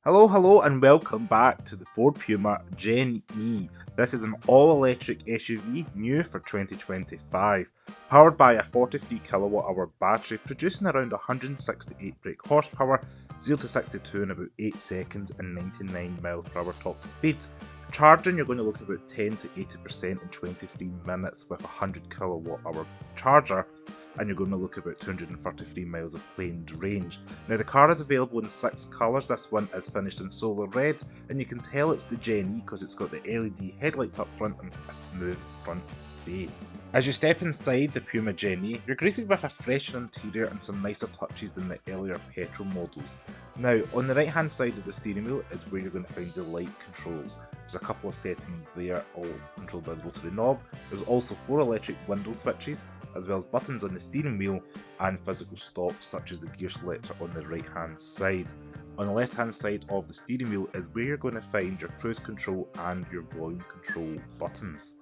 Hello and welcome back to the Ford Puma Gen-E. This is an all-electric SUV new for 2025, powered by a 43 kWh battery producing around 168 brake horsepower, 0 to 62 in about 8 seconds and 99 mph top speeds. Charging, you're going to look about 10 to 80% in 23 minutes with a 100 kWh charger, and you're going to look about 233 miles of claimed range. Now the car is available in 6 colours. This one is finished in solar red, and you can tell it's the Gen-E because it's got the LED headlights up front and a smooth front base. As you step inside the Puma Gen-E, you're greeted with a fresher interior and some nicer touches than the earlier petrol models. Now, on the right hand side of the steering wheel is where you're going to find the light controls. There's a couple of settings there, all controlled by the rotary knob. There's also 4 electric window switches, as well as buttons on the steering wheel and physical stops such as the gear selector on the right hand side. On the left hand side of the steering wheel is where you're going to find your cruise control and your volume control buttons.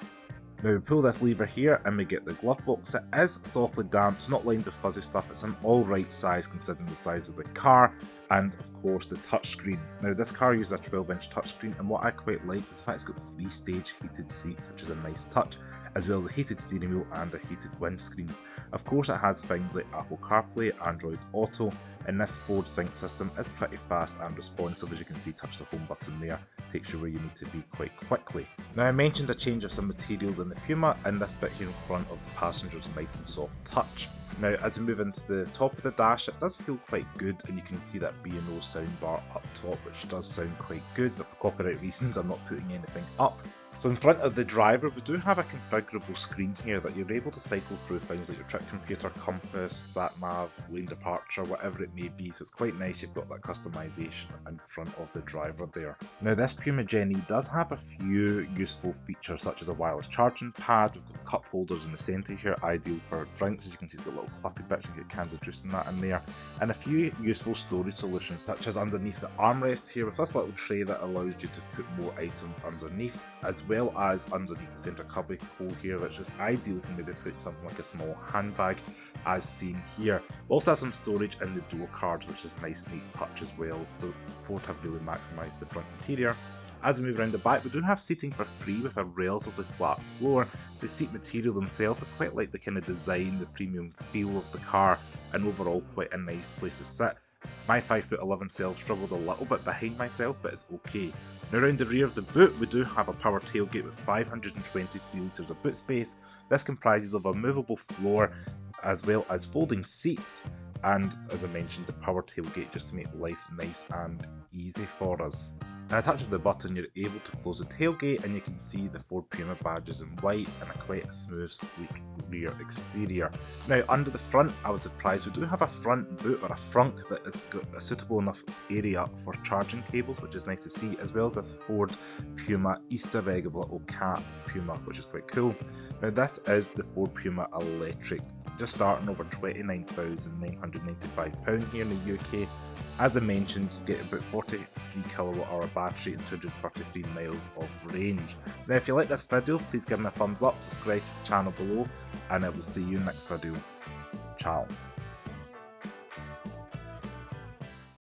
Now we pull this lever here and we get the glove box. It is softly damped, not lined with fuzzy stuff. It's an alright size considering the size of the car, and of course the touchscreen. Now this car uses a 12-inch touchscreen, and what I quite like is the fact it's got 3-stage heated seats, which is a nice touch, as well as a heated steering wheel and a heated windscreen. Of course it has things like Apple CarPlay, Android Auto, and this Ford Sync system is pretty fast and responsive. As you can see, touch the home button there, takes you where you need to be quite quickly. Now I mentioned a change of some materials in the Puma, and this bit here in front of the passenger is nice and soft touch. Now as we move into the top of the dash, it does feel quite good, and you can see that B&O soundbar up top, which does sound quite good, but for copyright reasons I'm not putting anything up. So in front of the driver, we do have a configurable screen here that you're able to cycle through things like your trip computer, compass, sat nav, lane departure, whatever it may be. So it's quite nice, you've got that customization in front of the driver there. Now this Puma Gen-E does have a few useful features such as a wireless charging pad. We've got cup holders in the centre here, ideal for drinks. As you can see, it's got little clappy bits, you can get cans of juice and that in there. And a few useful storage solutions such as underneath the armrest here with this little tray that allows you to put more items underneath, as well as underneath the centre cubby hole here, which is ideal for maybe putting something like a small handbag as seen here. We also have some storage in the door cards, which is a nice neat touch as well. So Ford have really maximised the front interior. As we move around the back, we do have seating for free with a relatively flat floor. The seat material themselves, I quite like the kind of design, the premium feel of the car, and overall quite a nice place to sit. My 5'11" self struggled a little bit behind myself, but it's okay. Now around the rear of the boot, we do have a power tailgate with 523 litres of boot space. This comprises of a movable floor as well as folding seats, and as I mentioned, the power tailgate just to make life nice and easy for us. Now, at a touch of the button, you're able to close the tailgate, and you can see the Ford Puma badges in white and a quite a smooth, sleek rear exterior. Now, under the front, I was surprised. We do have a front boot or a frunk that has got a suitable enough area for charging cables, which is nice to see, as well as this Ford Puma Easter egg of a little cat Puma, which is quite cool. Now, this is the Ford Puma Electric, just starting over £29,995 here in the UK. As I mentioned, you get about 43 kWh battery and 233 miles of range. Now if you like this video, please give me a thumbs up, subscribe to the channel below, and I will see you next video. Ciao.